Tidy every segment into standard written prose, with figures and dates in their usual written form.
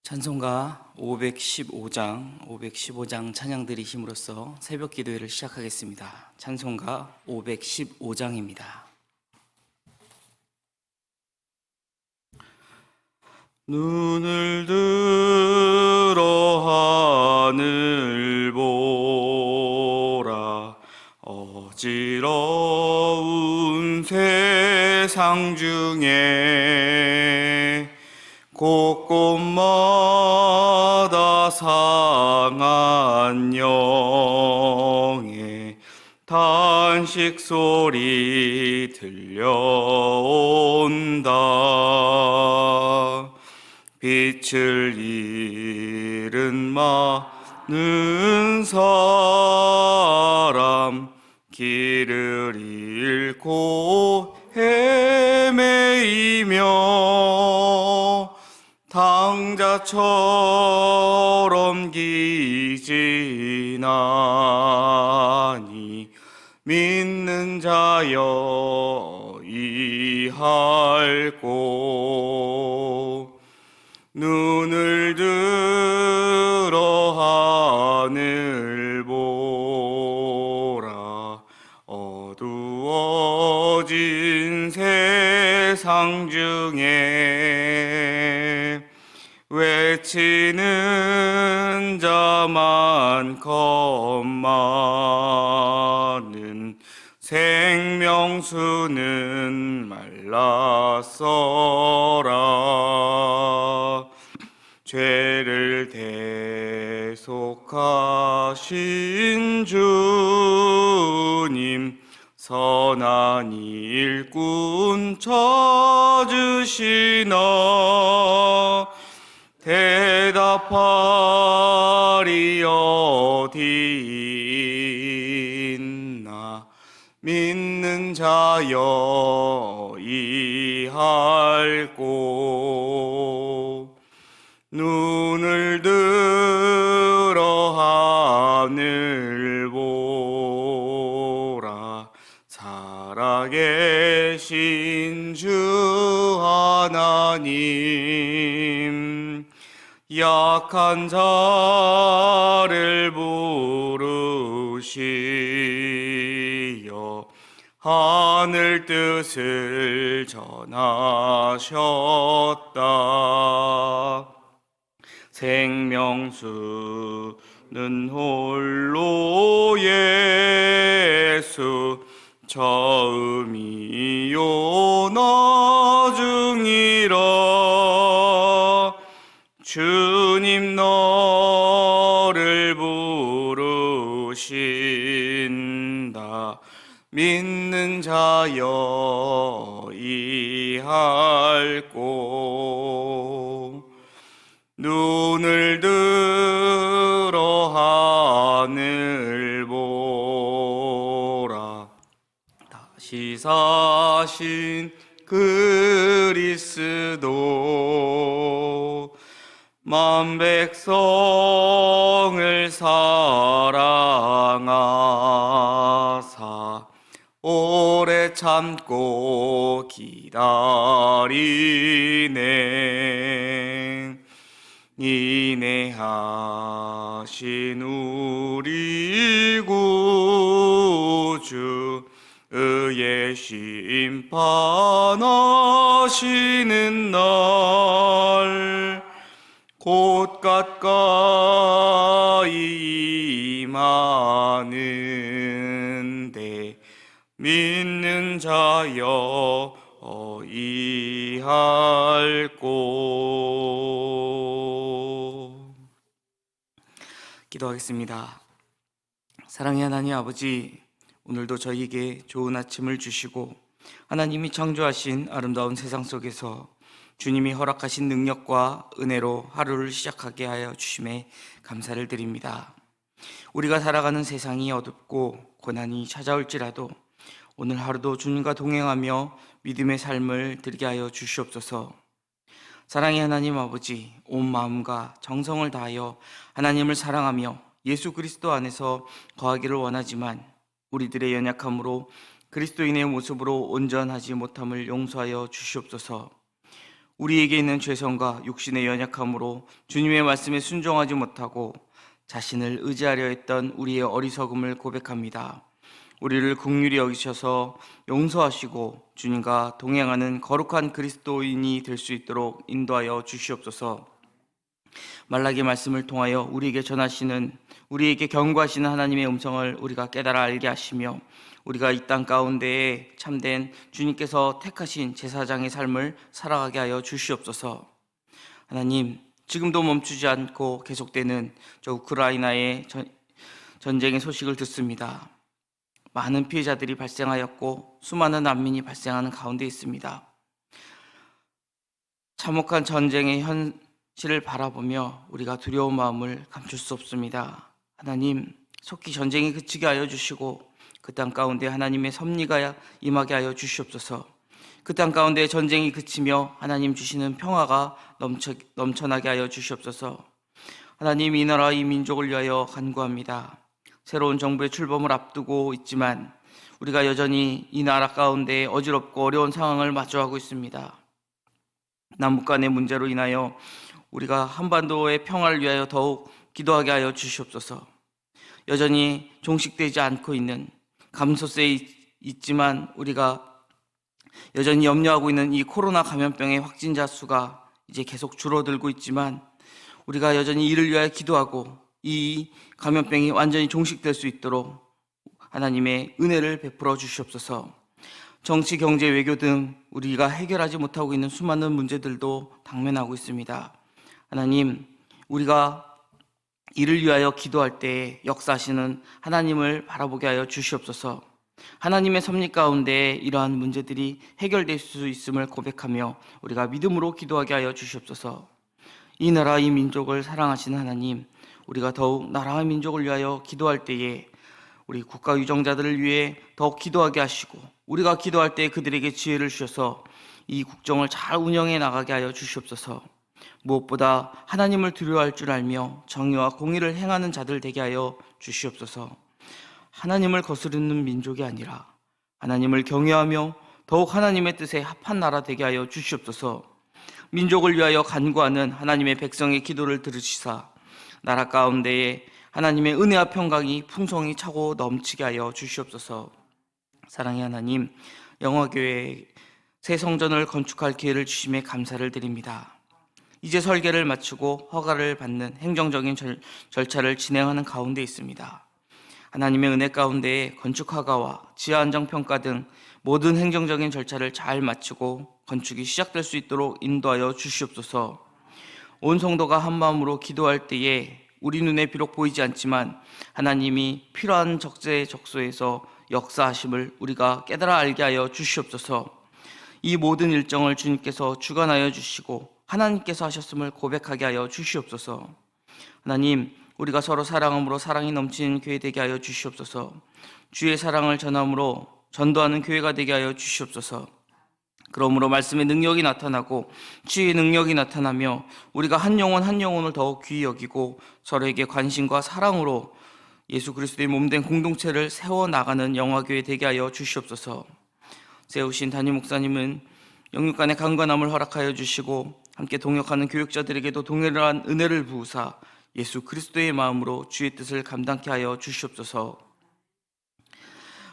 찬송가 515장 찬양들이 힘으로써 새벽 기도회를 시작하겠습니다. 찬송가 515장입니다. 눈을 들어 하늘 보라. 어지러운 세상 중에 곳곳마다 상한 영의 탄식 소리 들려온다. 빛을 잃은 많은 사람, 길을 잃고 헤매이며 당자처럼 기지나니 믿는 자여 이할고. 눈을 들어 하늘 보라. 어두워진 세상 중에 외치는 자만 겁많은 생명수는 말랐어라. 죄를 대속하신 주님, 선한 일꾼 찾으시나. 대답하리 어디 있나. 믿는 자여 이할고. 눈을 들어 하늘 보라. 살아계신 주 하나님, 약한 자를 부르시어 하늘 뜻을 전하셨다. 생명수는 홀로 예수, 처음이요 나중이라. 주님 너를 부르신다. 믿는 자여 이할고. 눈을 들어 하늘 보라. 다시 사신 그리스도, 만 백성을 사랑하사 오래 참고 기다리네. 인내하신 우리 구주, 의의 심판하시는 날 곧 가까이 임하는데 믿는 자여 이할고. 기도하겠습니다. 사랑의 하나님 아버지, 오늘도 저희에게 좋은 아침을 주시고 하나님이 창조하신 아름다운 세상 속에서 주님이 허락하신 능력과 은혜로 하루를 시작하게 하여 주심에 감사를 드립니다. 우리가 살아가는 세상이 어둡고 고난이 찾아올지라도 오늘 하루도 주님과 동행하며 믿음의 삶을 들게 하여 주시옵소서. 사랑의 하나님 아버지, 온 마음과 정성을 다하여 하나님을 사랑하며 예수 그리스도 안에서 거하기를 원하지만 우리들의 연약함으로 그리스도인의 모습으로 온전하지 못함을 용서하여 주시옵소서. 우리에게 있는 죄성과 육신의 연약함으로 주님의 말씀에 순종하지 못하고 자신을 의지하려 했던 우리의 어리석음을 고백합니다. 우리를 긍휼히 여기셔서 용서하시고 주님과 동행하는 거룩한 그리스도인이 될 수 있도록 인도하여 주시옵소서. 말라기 말씀을 통하여 우리에게 전하시는, 우리에게 경고하시는 하나님의 음성을 우리가 깨달아 알게 하시며 우리가 이 땅 가운데에 참된 주님께서 택하신 제사장의 삶을 살아가게 하여 주시옵소서. 하나님, 지금도 멈추지 않고 계속되는 저 우크라이나의 전쟁의 소식을 듣습니다. 많은 피해자들이 발생하였고 수많은 난민이 발생하는 가운데 있습니다. 참혹한 전쟁의 현실을 바라보며 우리가 두려운 마음을 감출 수 없습니다. 하나님, 속히 전쟁이 그치게 하여 주시고 그 땅 가운데 하나님의 섭리가 임하게 하여 주시옵소서. 그 땅 가운데 전쟁이 그치며 하나님 주시는 평화가 넘쳐나게 하여 주시옵소서. 하나님, 이 나라 이 민족을 위하여 간구합니다. 새로운 정부의 출범을 앞두고 있지만 우리가 여전히 이 나라 가운데 어지럽고 어려운 상황을 마주하고 있습니다. 남북 간의 문제로 인하여 우리가 한반도의 평화를 위하여 더욱 기도하게 하여 주시옵소서. 여전히 종식되지 않고 있는, 감소세에 있지만 우리가 여전히 염려하고 있는 이 코로나 감염병의 확진자 수가 이제 계속 줄어들고 있지만 우리가 여전히 이를 위하여 기도하고 이 감염병이 완전히 종식될 수 있도록 하나님의 은혜를 베풀어 주시옵소서. 정치, 경제, 외교 등 우리가 해결하지 못하고 있는 수많은 문제들도 당면하고 있습니다. 하나님, 우리가 이를 위하여 기도할 때 역사하시는 하나님을 바라보게 하여 주시옵소서. 하나님의 섭리 가운데 이러한 문제들이 해결될 수 있음을 고백하며 우리가 믿음으로 기도하게 하여 주시옵소서. 이 나라 이 민족을 사랑하시는 하나님, 우리가 더욱 나라와 민족을 위하여 기도할 때에 우리 국가 유정자들을 위해 더욱 기도하게 하시고 우리가 기도할 때 그들에게 지혜를 주셔서 이 국정을 잘 운영해 나가게 하여 주시옵소서. 무엇보다 하나님을 두려워할 줄 알며 정의와 공의를 행하는 자들 되게 하여 주시옵소서. 하나님을 거스르는 민족이 아니라 하나님을 경외하며 더욱 하나님의 뜻에 합한 나라 되게 하여 주시옵소서. 민족을 위하여 간구하는 하나님의 백성의 기도를 들으시사 나라 가운데에 하나님의 은혜와 평강이 풍성히 차고 넘치게 하여 주시옵소서. 사랑의 하나님, 영화교회 새 성전을 건축할 기회를 주심에 감사를 드립니다. 이제 설계를 마치고 허가를 받는 행정적인 절차를 진행하는 가운데 있습니다. 하나님의 은혜 가운데 건축 허가와 지하 안정 평가 등 모든 행정적인 절차를 잘 마치고 건축이 시작될 수 있도록 인도하여 주시옵소서. 온 성도가 한 마음으로 기도할 때에 우리 눈에 비록 보이지 않지만 하나님이 필요한 적재적소에서 역사하심을 우리가 깨달아 알게 하여 주시옵소서. 이 모든 일정을 주님께서 주관하여 주시고 하나님께서 하셨음을 고백하게 하여 주시옵소서. 하나님, 우리가 서로 사랑함으로 사랑이 넘치는 교회 되게 하여 주시옵소서. 주의 사랑을 전함으로 전도하는 교회가 되게 하여 주시옵소서. 그러므로 말씀의 능력이 나타나고 주의 능력이 나타나며 우리가 한 영혼 한 영혼을 더욱 귀히 여기고 서로에게 관심과 사랑으로 예수 그리스도의 몸된 공동체를 세워나가는 영화교회 되게 하여 주시옵소서. 세우신 담임 목사님은 영육간의 강건함을 허락하여 주시고 함께 동역하는 교육자들에게도 동일한 은혜를 부으사 예수 그리스도의 마음으로 주의 뜻을 감당케 하여 주시옵소서.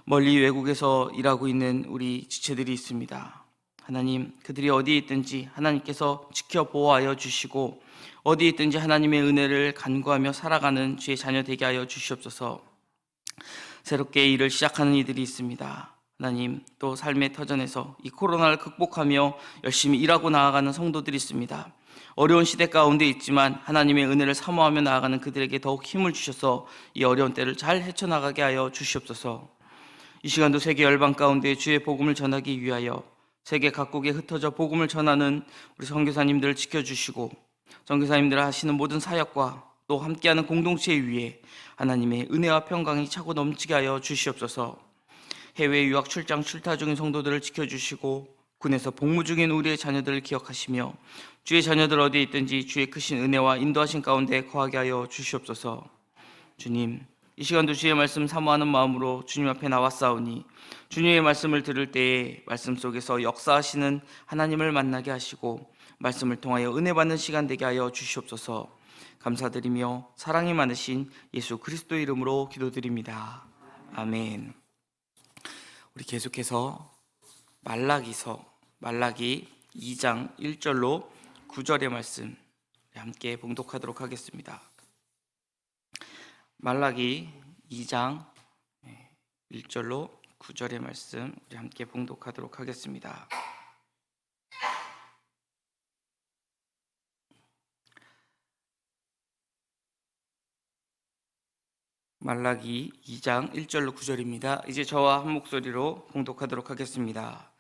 멀리 외국에서 일하고 있는 우리 지체들이 있습니다. 하나님, 그들이 어디에 있든지 하나님께서 지켜 보호하여 주시고 어디에 있든지 하나님의 은혜를 간구하며 살아가는 주의 자녀 되게 하여 주시옵소서. 새롭게 일을 시작하는 이들이 있습니다. 하나님, 또 삶의 터전에서 이 코로나를 극복하며 열심히 일하고 나아가는 성도들이 있습니다. 어려운 시대 가운데 있지만 하나님의 은혜를 사모하며 나아가는 그들에게 더욱 힘을 주셔서 이 어려운 때를 잘 헤쳐나가게 하여 주시옵소서. 이 시간도 세계 열방 가운데 주의 복음을 전하기 위하여 세계 각국에 흩어져 복음을 전하는 우리 선교사님들을 지켜주시고 선교사님들 하시는 모든 사역과 또 함께하는 공동체 위에 하나님의 은혜와 평강이 차고 넘치게 하여 주시옵소서. 해외 유학 출장 출타 중인 성도들을 지켜주시고 군에서 복무 중인 우리의 자녀들을 기억하시며 주의 자녀들 어디에 있든지 주의 크신 은혜와 인도하신 가운데 거하게 하여 주시옵소서. 주님, 이 시간도 주의 말씀 사모하는 마음으로 주님 앞에 나왔사오니 주님의 말씀을 들을 때에 말씀 속에서 역사하시는 하나님을 만나게 하시고 말씀을 통하여 은혜 받는 시간 되게 하여 주시옵소서. 감사드리며 사랑이 많으신 예수 그리스도 이름으로 기도드립니다. 아멘. 우리 계속해서 말라기 2장 1절로 9절의 말씀 함께 봉독하도록 하겠습니다. 말라기 2장 1절로 9절의 말씀 우리 함께 봉독하도록 하겠습니다. 말라기 2장 1절로 9절입니다. 이제 저와 한 목소리로 봉독하도록 하겠습니다.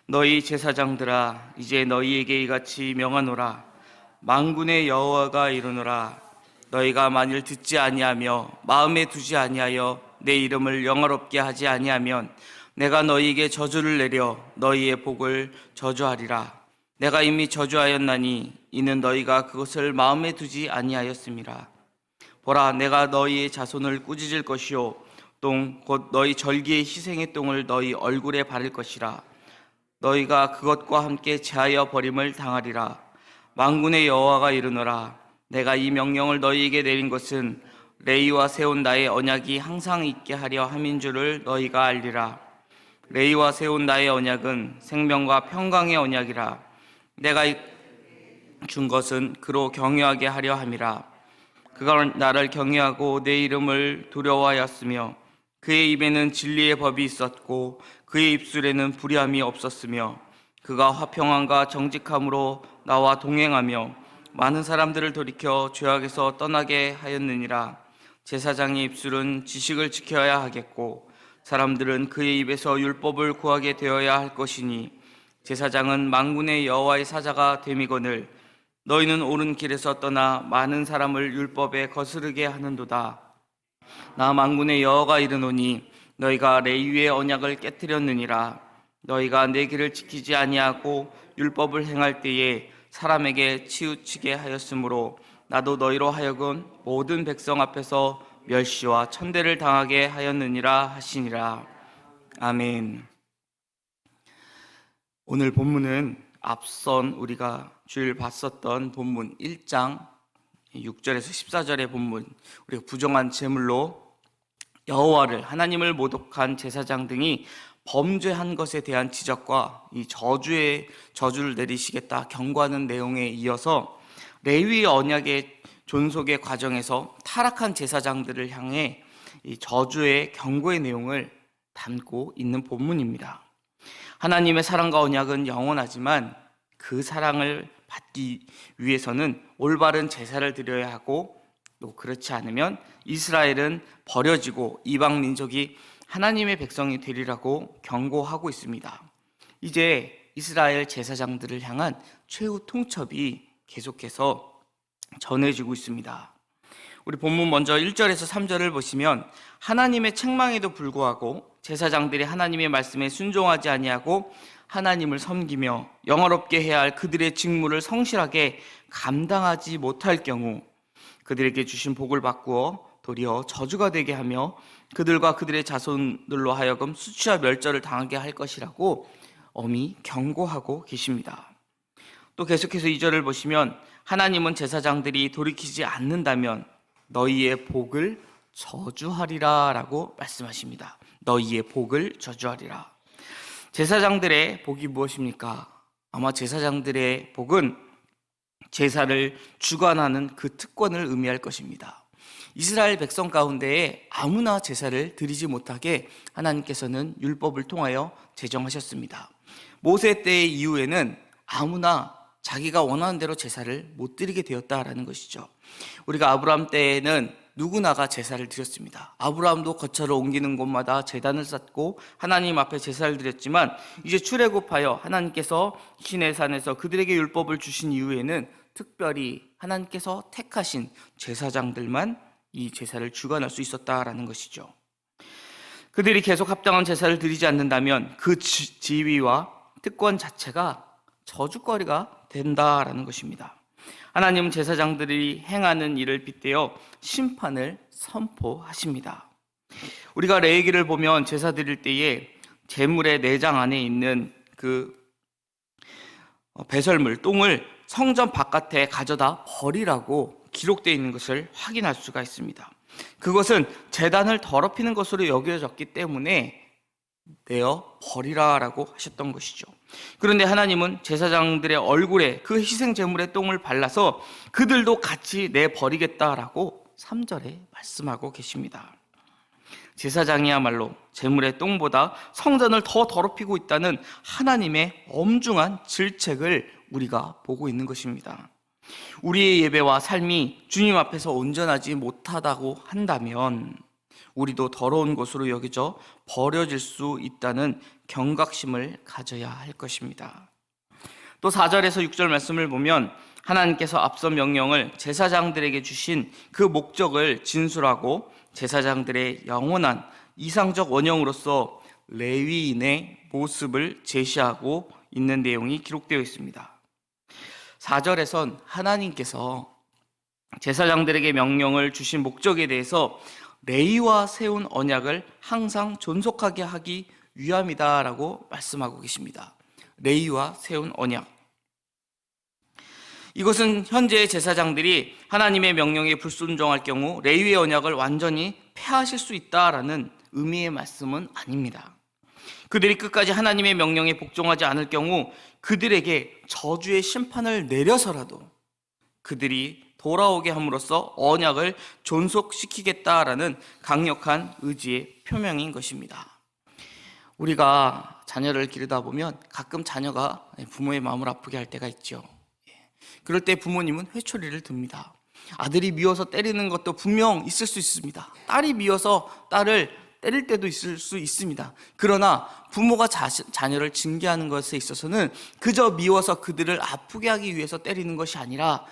너희 제사장들아, 이제 너희에게 이같이 명하노라. 만군의 여호와가 이르노라. 너희가 만일 듣지 아니하며 마음에 두지 아니하여 내 이름을 영화롭게 하지 아니하면 내가 너희에게 저주를 내려 너희의 복을 저주하리라. 내가 이미 저주하였나니 이는 너희가 그것을 마음에 두지 아니하였음이라. 보라, 내가 너희의 자손을 꾸짖을 것이요 똥 곧 너희 절기의 희생의 똥을 너희 얼굴에 바를 것이라. 너희가 그것과 함께 제하여 버림을 당하리라. 만군의 여호와가 이르노라. 내가 이 명령을 너희에게 내린 것은 레위와 세운 나의 언약이 항상 있게 하려 함인 줄을 너희가 알리라. 레위와 세운 나의 언약은 생명과 평강의 언약이라. 내가 준 것은 그로 경외하게 하려 함이라. 그가 나를 경외하고 내 이름을 두려워하였으며 그의 입에는 진리의 법이 있었고 그의 입술에는 불의함이 없었으며 그가 화평함과 정직함으로 나와 동행하며 많은 사람들을 돌이켜 죄악에서 떠나게 하였느니라. 제사장의 입술은 지식을 지켜야 하겠고 사람들은 그의 입에서 율법을 구하게 되어야 할 것이니 제사장은 만군의 여호와의 사자가 됨이거늘 너희는 옳은 길에서 떠나 많은 사람을 율법에 거스르게 하는도다. 나 만군의 여호와가 이르노니 너희가 레위의 언약을 깨뜨렸느니라. 너희가 내 길을 지키지 아니하고 율법을 행할 때에 사람에게 치우치게 하였으므로 나도 너희로 하여금 모든 백성 앞에서 멸시와 천대를 당하게 하였느니라 하시니라. 아멘. 오늘 본문은 앞선 우리가 주일 봤었던 본문 1장 6절에서 14절의 본문, 우리가 부정한 제물로 여호와를 하나님을 모독한 제사장 등이 범죄한 것에 대한 지적과 이 저주를 내리시겠다 경고하는 내용에 이어서 레위 언약의 존속의 과정에서 타락한 제사장들을 향해 이 저주의 경고의 내용을 담고 있는 본문입니다. 하나님의 사랑과 언약은 영원하지만 그 사랑을 받기 위해서는 올바른 제사를 드려야 하고 또 그렇지 않으면 이스라엘은 버려지고 이방 민족이 하나님의 백성이 되리라고 경고하고 있습니다. 이제 이스라엘 제사장들을 향한 최후 통첩이 계속해서 전해지고 있습니다. 우리 본문 먼저 1절에서 3절을 보시면 하나님의 책망에도 불구하고 제사장들이 하나님의 말씀에 순종하지 아니하고 하나님을 섬기며 영화롭게 해야 할 그들의 직무를 성실하게 감당하지 못할 경우 그들에게 주신 복을 바꾸어 도리어 저주가 되게 하며 그들과 그들의 자손들로 하여금 수치와 멸절을 당하게 할 것이라고 엄히 경고하고 계십니다. 또 계속해서 2절을 보시면 하나님은 제사장들이 돌이키지 않는다면 너희의 복을 저주하리라 라고 말씀하십니다. 너희의 복을 저주하리라. 제사장들의 복이 무엇입니까? 아마 제사장들의 복은 제사를 주관하는 그 특권을 의미할 것입니다. 이스라엘 백성 가운데에 아무나 제사를 드리지 못하게 하나님께서는 율법을 통하여 제정하셨습니다. 모세 때의 이후에는 아무나 자기가 원하는 대로 제사를 못 드리게 되었다라는 것이죠. 우리가 아브라함 때에는 누구나가 제사를 드렸습니다. 아브라함도 거처를 옮기는 곳마다 제단을 쌓고 하나님 앞에 제사를 드렸지만 이제 출애굽하여 하나님께서 시내산에서 그들에게 율법을 주신 이후에는 특별히 하나님께서 택하신 제사장들만 이 제사를 주관할 수 있었다라는 것이죠. 그들이 계속 합당한 제사를 드리지 않는다면 그 지위와 특권 자체가 저주거리가 된다라는 것입니다. 하나님은 제사장들이 행하는 일을 빗대어 심판을 선포하십니다. 우리가 레위기를 보면 제사 드릴 때에 제물의 내장 안에 있는 그 배설물, 똥을 성전 바깥에 가져다 버리라고 기록되어 있는 것을 확인할 수가 있습니다. 그것은 제단을 더럽히는 것으로 여겨졌기 때문에 내어 버리라라고 하셨던 것이죠. 그런데 하나님은 제사장들의 얼굴에 그 희생 제물의 똥을 발라서 그들도 같이 내버리겠다라고 3절에 말씀하고 계십니다. 제사장이야말로 제물의 똥보다 성전을 더 더럽히고 있다는 하나님의 엄중한 질책을 우리가 보고 있는 것입니다. 우리의 예배와 삶이 주님 앞에서 온전하지 못하다고 한다면 우리도 더러운 것으로 여겨져 버려질 수 있다는 경각심을 가져야 할 것입니다. 또 4절에서 6절 말씀을 보면 하나님께서 앞선 명령을 제사장들에게 주신 그 목적을 진술하고 제사장들의 영원한 이상적 원형으로서 레위인의 모습을 제시하고 있는 내용이 기록되어 있습니다. 4절에선 하나님께서 제사장들에게 명령을 주신 목적에 대해서 레위와 세운 언약을 항상 존속하게 하기 위함이다라고 말씀하고 계십니다. 레위와 세운 언약. 이것은 현재의 제사장들이 하나님의 명령에 불순종할 경우 레위의 언약을 완전히 폐하실 수 있다라는 의미의 말씀은 아닙니다. 그들이 끝까지 하나님의 명령에 복종하지 않을 경우 그들에게 저주의 심판을 내려서라도 그들이 돌아오게 함으로써 언약을 존속시키겠다라는 강력한 의지의 표명인 것입니다. 우리가 자녀를 기르다 보면 가끔 자녀가 부모의 마음을 아프게 할 때가 있죠. 그럴 때 부모님은 회초리를 듭니다. 아들이 미워서 때리는 것도 분명 있을 수 있습니다. 딸이 미워서 딸을 때릴 때도 있을 수 있습니다. 그러나 부모가 자녀를 징계하는 것에 있어서는 그저 미워서 그들을 아프게 하기 위해서 때리는 것이 아니라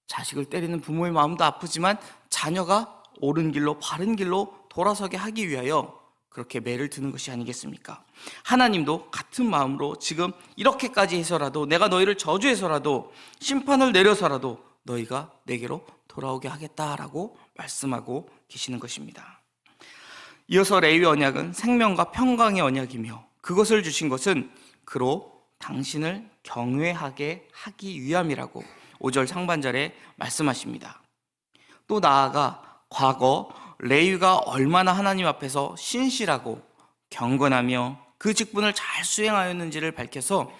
자식을 때리는 부모의 마음도 아프지만 자녀가 옳은 길로 바른 길로 돌아서게 하기 위하여 그렇게 매를 드는 것이 아니겠습니까? 하나님도 같은 마음으로 지금 이렇게까지 해서라도 내가 너희를 저주해서라도 심판을 내려서라도 너희가 내게로 돌아오게 하겠다라고 말씀하고 계시는 것입니다. 이어서 레위 언약은 생명과 평강의 언약이며 그것을 주신 것은 그로 당신을 경외하게 하기 위함이라고 5절 상반절에 말씀하십니다. 또 나아가 과거 레위가 얼마나 하나님 앞에서 신실하고 경건하며 그 직분을 잘 수행하였는지를 밝혀서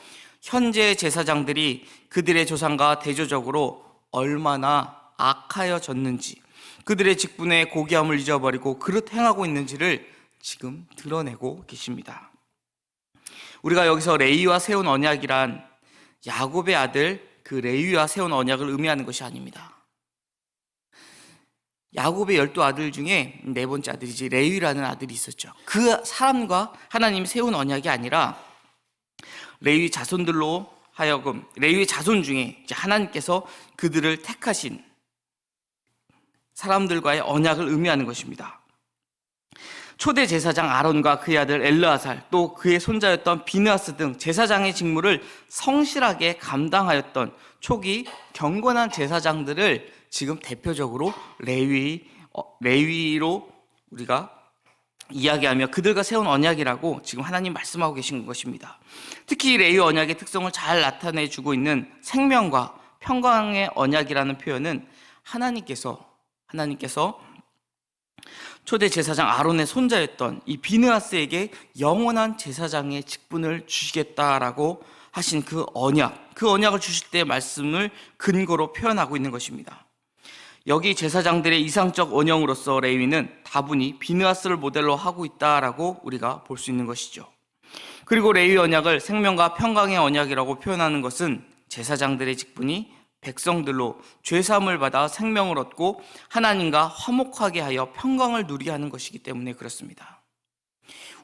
현재의 제사장들이 그들의 조상과 대조적으로 얼마나 악하여졌는지 그들의 직분의 고귀함을 잊어버리고 그릇 행하고 있는지를 지금 드러내고 계십니다. 우리가 여기서 레위와 세운 언약이란 야곱의 아들 그 레위와 세운 언약을 의미하는 것이 아닙니다. 야곱의 12아들 중에 네 번째 아들이지 레위라는 아들이 있었죠. 그 사람과 하나님이 세운 언약이 아니라 레위 자손들로 하여금 레위 자손 중에 이제 하나님께서 그들을 택하신 사람들과의 언약을 의미하는 것입니다. 초대 제사장 아론과 그의 아들 엘르아살 또 그의 손자였던 비느하스 등 제사장의 직무를 성실하게 감당하였던 초기 경건한 제사장들을 지금 대표적으로 레위로 우리가 이야기하며 그들과 세운 언약이라고 지금 하나님 말씀하고 계신 것입니다. 특히 레위 언약의 특성을 잘 나타내주고 있는 생명과 평강의 언약이라는 표현은 하나님께서 초대 제사장 아론의 손자였던 이 비느하스에게 영원한 제사장의 직분을 주시겠다라고 하신 그 언약을 주실 때의 말씀을 근거로 표현하고 있는 것입니다. 여기 제사장들의 이상적 원형으로서 레위는 다분히 비느하스를 모델로 하고 있다라고 우리가 볼 수 있는 것이죠. 그리고 레위 언약을 생명과 평강의 언약이라고 표현하는 것은 제사장들의 직분이 백성들로 죄사함을 받아 생명을 얻고 하나님과 화목하게 하여 평강을 누리게 하는 것이기 때문에 그렇습니다.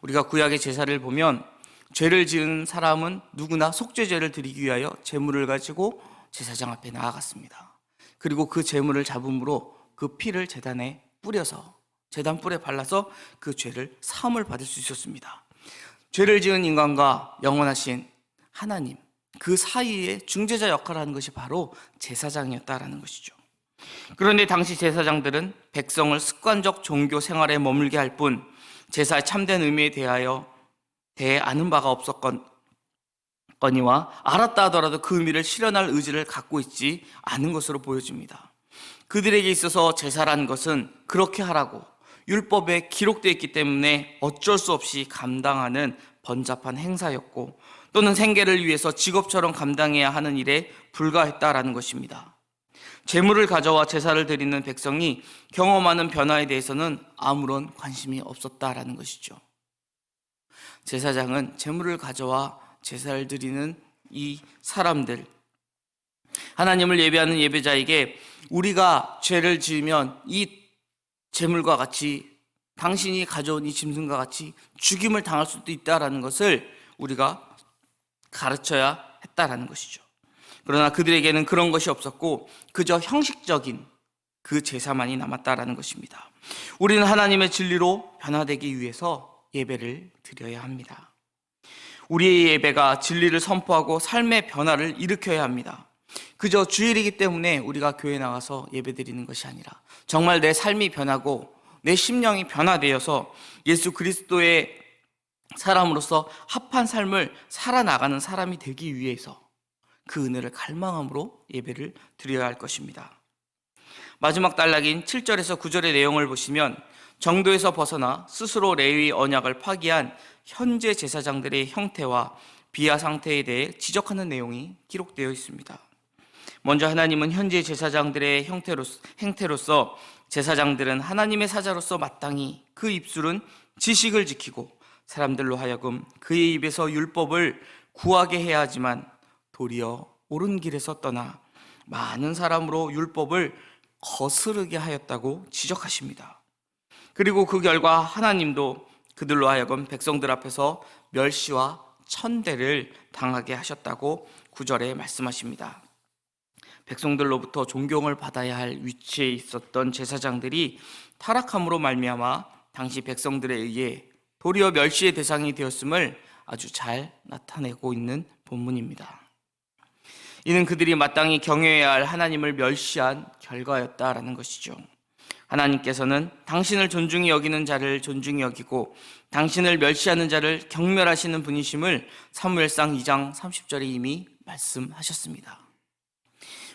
우리가 구약의 제사를 보면 죄를 지은 사람은 누구나 속죄제를 드리기 위하여 제물을 가지고 제사장 앞에 나아갔습니다. 그리고 그 제물을 잡음으로 그 피를 제단에 뿌려서 제단 뿔에 발라서 그 죄를 사함을 받을 수 있었습니다. 죄를 지은 인간과 영원하신 하나님 그 사이에 중재자 역할을 하는 것이 바로 제사장이었다라는 것이죠. 그런데 당시 제사장들은 백성을 습관적 종교 생활에 머물게 할 뿐 제사의 참된 의미에 대해 아는 바가 없었건 거니와 알았다 하더라도 그 의미를 실현할 의지를 갖고 있지 않은 것으로 보여집니다. 그들에게 있어서 제사라는 것은 그렇게 하라고 율법에 기록되어 있기 때문에 어쩔 수 없이 감당하는 번잡한 행사였고, 또는 생계를 위해서 직업처럼 감당해야 하는 일에 불과했다라는 것입니다. 제물을 가져와 제사를 드리는 백성이 경험하는 변화에 대해서는 아무런 관심이 없었다라는 것이죠. 제사장은 제물을 가져와 제사를 드리는 이 사람들, 하나님을 예배하는 예배자에게 우리가 죄를 지으면 이 제물과 같이, 당신이 가져온 이 짐승과 같이 죽임을 당할 수도 있다라는 것을 우리가 가르쳐야 했다라는 것이죠. 그러나 그들에게는 그런 것이 없었고 그저 형식적인 그 제사만이 남았다라는 것입니다. 우리는 하나님의 진리로 변화되기 위해서 예배를 드려야 합니다. 우리의 예배가 진리를 선포하고 삶의 변화를 일으켜야 합니다. 그저 주일이기 때문에 우리가 교회 나가서 예배 드리는 것이 아니라 정말 내 삶이 변하고 내 심령이 변화되어서 예수 그리스도의 사람으로서 합한 삶을 살아나가는 사람이 되기 위해서 그 은혜를 갈망함으로 예배를 드려야 할 것입니다. 마지막 단락인 7절에서 9절의 내용을 보시면 정도에서 벗어나 스스로 레위 언약을 파기한 현재 제사장들의 형태와 비하 상태에 대해 지적하는 내용이 기록되어 있습니다. 먼저 하나님은 현재 제사장들의 행태로서 제사장들은 하나님의 사자로서 마땅히 그 입술은 지식을 지키고 사람들로 하여금 그의 입에서 율법을 구하게 해야 하지만 도리어 옳은 길에서 떠나 많은 사람으로 율법을 거스르게 하였다고 지적하십니다. 그리고 그 결과 하나님도 그들로 하여금 백성들 앞에서 멸시와 천대를 당하게 하셨다고 9절에 말씀하십니다. 백성들로부터 존경을 받아야 할 위치에 있었던 제사장들이 타락함으로 말미암아 당시 백성들에 의해 도리어 멸시의 대상이 되었음을 아주 잘 나타내고 있는 본문입니다. 이는 그들이 마땅히 경외해야 할 하나님을 멸시한 결과였다라는 것이죠. 하나님께서는 당신을 존중히 여기는 자를 존중히 여기고 당신을 멸시하는 자를 경멸하시는 분이심을 사무엘상 2장 30절에 이미 말씀하셨습니다.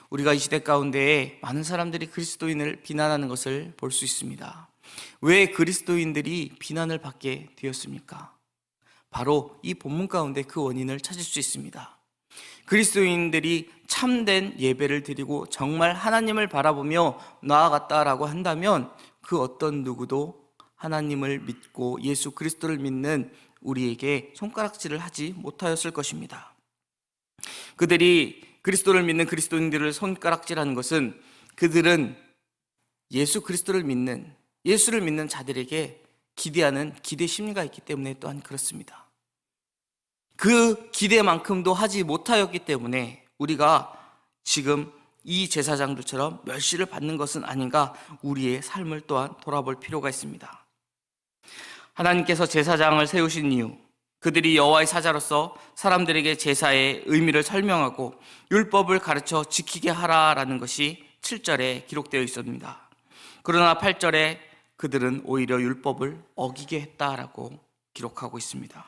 우리가 이 시대 가운데에 많은 사람들이 그리스도인을 비난하는 것을 볼 수 있습니다. 왜 그리스도인들이 비난을 받게 되었습니까? 바로 이 본문 가운데 그 원인을 찾을 수 있습니다. 그리스도인들이 참된 예배를 드리고 정말 하나님을 바라보며 나아갔다라고 한다면 그 어떤 누구도 하나님을 믿고 예수 그리스도를 믿는 우리에게 손가락질을 하지 못하였을 것입니다. 그들이 그리스도를 믿는 그리스도인들을 손가락질하는 것은 그들은 예수 그리스도를 믿는, 예수를 믿는 자들에게 기대하는 기대 심리가 있기 때문에 또한 그렇습니다. 그 기대만큼도 하지 못하였기 때문에 우리가 지금 이 제사장들처럼 멸시를 받는 것은 아닌가, 우리의 삶을 또한 돌아볼 필요가 있습니다. 하나님께서 제사장을 세우신 이유, 그들이 여호와의 사자로서 사람들에게 제사의 의미를 설명하고 율법을 가르쳐 지키게 하라라는 것이 7절에 기록되어 있습니다. 그러나 8절에 그들은 오히려 율법을 어기게 했다라고 기록하고 있습니다.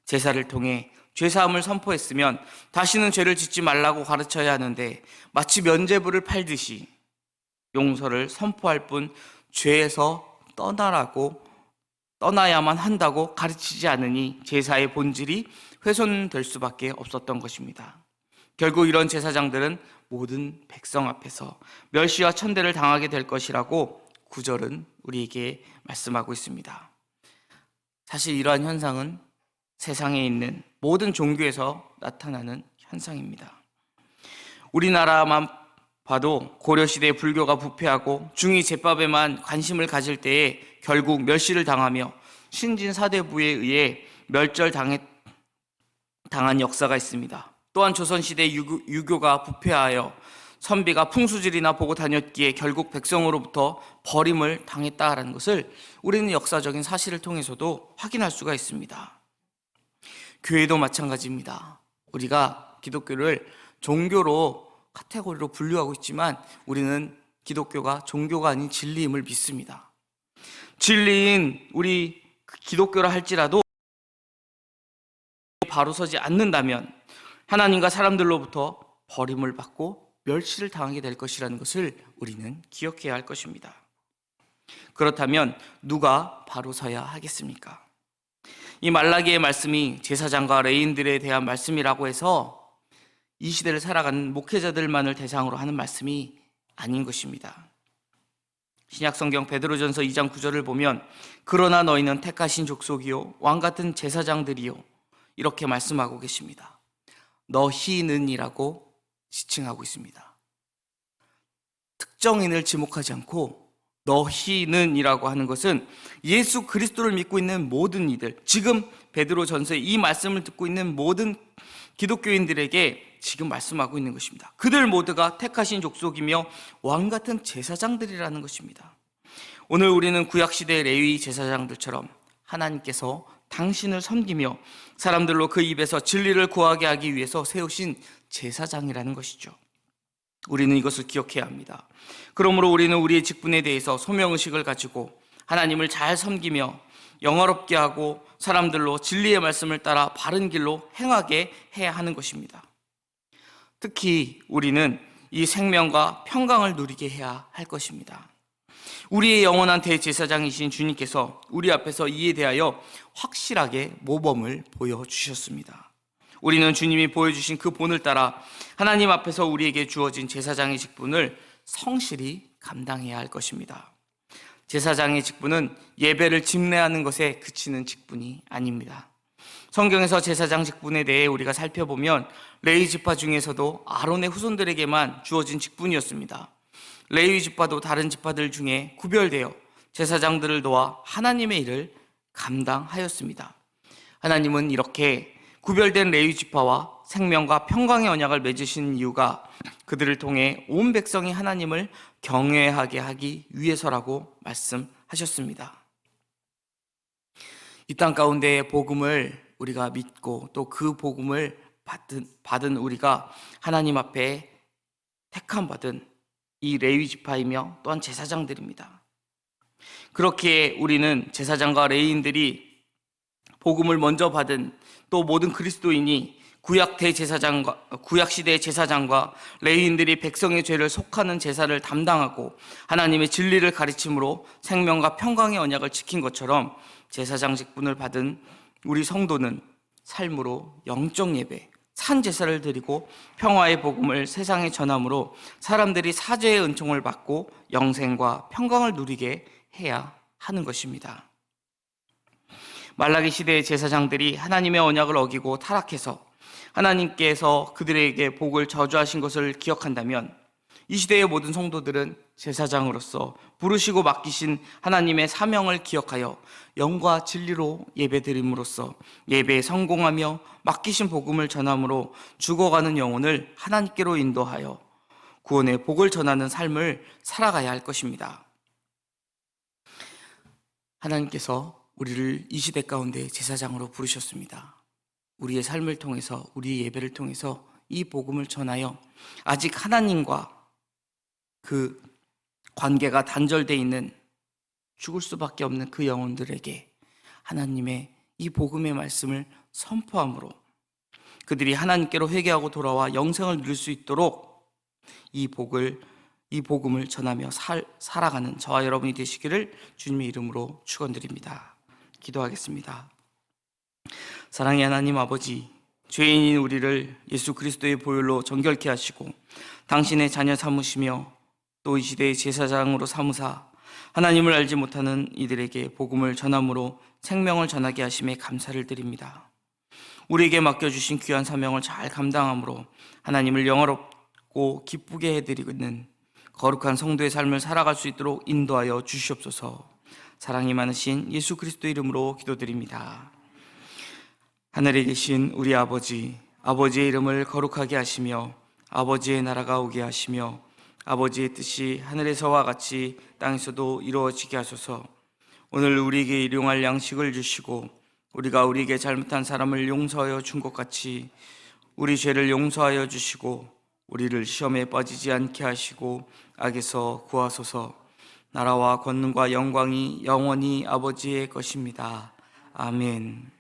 제사를 통해 죄사함을 선포했으면 다시는 죄를 짓지 말라고 가르쳐야 하는데 마치 면죄부를 팔듯이 용서를 선포할 뿐 죄에서 떠나야만 한다고 가르치지 않으니 제사의 본질이 훼손될 수밖에 없었던 것입니다. 결국 이런 제사장들은 모든 백성 앞에서 멸시와 천대를 당하게 될 것이라고 9절은 우리에게 말씀하고 있습니다. 사실 이러한 현상은 세상에 있는 모든 종교에서 나타나는 현상입니다. 우리나라만 봐도 고려시대에 불교가 부패하고 중이 제법에만 관심을 가질 때에 결국 멸시를 당하며 신진사대부에 의해 멸절당한 역사가 있습니다. 또한 조선시대 유교가 부패하여 선비가 풍수질이나 보고 다녔기에 결국 백성으로부터 버림을 당했다라는 것을 우리는 역사적인 사실을 통해서도 확인할 수가 있습니다. 교회도 마찬가지입니다. 우리가 기독교를 종교로 카테고리로 분류하고 있지만 우리는 기독교가 종교가 아닌 진리임을 믿습니다. 진리인 우리 기독교라 할지라도 바로 서지 않는다면 하나님과 사람들로부터 버림을 받고 멸시를 당하게 될 것이라는 것을 우리는 기억해야 할 것입니다. 그렇다면 누가 바로 서야 하겠습니까? 이 말라기의 말씀이 제사장과 레위인들에 대한 말씀이라고 해서 이 시대를 살아가는 목회자들만을 대상으로 하는 말씀이 아닌 것입니다. 신약성경 베드로전서 2장 9절을 보면 그러나 너희는 택하신 족속이요 왕같은 제사장들이요 이렇게 말씀하고 계십니다. 너희는이라고 지칭하고 있습니다. 특정인을 지목하지 않고 너희는이라고 하는 것은 예수 그리스도를 믿고 있는 모든 이들, 지금 베드로전서의 이 말씀을 듣고 있는 모든 기독교인들에게 지금 말씀하고 있는 것입니다. 그들 모두가 택하신 족속이며 왕같은 제사장들이라는 것입니다. 오늘 우리는 구약시대의 레위 제사장들처럼 하나님께서 당신을 섬기며 사람들로 그 입에서 진리를 구하게 하기 위해서 세우신 제사장이라는 것이죠. 우리는 이것을 기억해야 합니다. 그러므로 우리는 우리의 직분에 대해서 소명의식을 가지고 하나님을 잘 섬기며 영화롭게 하고 사람들로 진리의 말씀을 따라 바른 길로 행하게 해야 하는 것입니다. 특히 우리는 이 생명과 평강을 누리게 해야 할 것입니다. 우리의 영원한 대제사장이신 주님께서 우리 앞에서 이에 대하여 확실하게 모범을 보여주셨습니다. 우리는 주님이 보여주신 그 본을 따라 하나님 앞에서 우리에게 주어진 제사장의 직분을 성실히 감당해야 할 것입니다. 제사장의 직분은 예배를 집례하는 것에 그치는 직분이 아닙니다. 성경에서 제사장 직분에 대해 우리가 살펴보면 레위 지파 중에서도 아론의 후손들에게만 주어진 직분이었습니다. 레위 지파도 다른 지파들 중에 구별되어 제사장들을 도와 하나님의 일을 감당하였습니다. 하나님은 이렇게 구별된 레위 지파와 생명과 평강의 언약을 맺으신 이유가 그들을 통해 온 백성이 하나님을 경외하게 하기 위해서라고 말씀하셨습니다. 이 땅 가운데의 복음을 우리가 믿고 또 그 복음을 받은 우리가 하나님 앞에 택함 받은 이 레위 지파이며 또한 제사장들입니다. 그렇게 우리는 제사장과 레위인들이 복음을 먼저 받은 또 모든 그리스도인이 구약 시대의 제사장과 레위인들이 백성의 죄를 속하는 제사를 담당하고 하나님의 진리를 가르침으로 생명과 평강의 언약을 지킨 것처럼 제사장 직분을 받은 우리 성도는 삶으로 영적 예배, 산 제사를 드리고 평화의 복음을 세상에 전함으로 사람들이 사죄의 은총을 받고 영생과 평강을 누리게 해야 하는 것입니다. 말라기 시대의 제사장들이 하나님의 언약을 어기고 타락해서 하나님께서 그들에게 복을 저주하신 것을 기억한다면 이 시대의 모든 성도들은 제사장으로서 부르시고 맡기신 하나님의 사명을 기억하여 영과 진리로 예배드림으로써 예배에 성공하며 맡기신 복음을 전함으로 죽어가는 영혼을 하나님께로 인도하여 구원의 복을 전하는 삶을 살아가야 할 것입니다. 하나님께서 우리를 이 시대 가운데 제사장으로 부르셨습니다. 우리의 삶을 통해서, 우리의 예배를 통해서 이 복음을 전하여 아직 하나님과 그 관계가 단절되어 있는 죽을 수밖에 없는 그 영혼들에게 하나님의 이 복음의 말씀을 선포함으로 그들이 하나님께로 회개하고 돌아와 영생을 누릴 수 있도록 이 복음을 전하며 살아가는 저와 여러분이 되시기를 주님의 이름으로 축원드립니다. 기도하겠습니다. 사랑의 하나님 아버지, 죄인인 우리를 예수 그리스도의 보혈로 정결케 하시고 당신의 자녀 삼으시며 또 이 시대의 제사장으로 삼으사 하나님을 알지 못하는 이들에게 복음을 전함으로 생명을 전하게 하심에 감사를 드립니다. 우리에게 맡겨주신 귀한 사명을 잘 감당함으로 하나님을 영화롭고 기쁘게 해드리는 거룩한 성도의 삶을 살아갈 수 있도록 인도하여 주시옵소서. 사랑이 많으신 예수 그리스도 이름으로 기도드립니다. 하늘에 계신 우리 아버지, 아버지의 이름을 거룩하게 하시며 아버지의 나라가 오게 하시며 아버지의 뜻이 하늘에서와 같이 땅에서도 이루어지게 하소서. 오늘 우리에게 일용할 양식을 주시고 우리가 우리에게 잘못한 사람을 용서하여 준 것 같이 우리 죄를 용서하여 주시고 우리를 시험에 빠지지 않게 하시고 악에서 구하소서. 나라와 권능과 영광이 영원히 아버지의 것입니다. 아멘.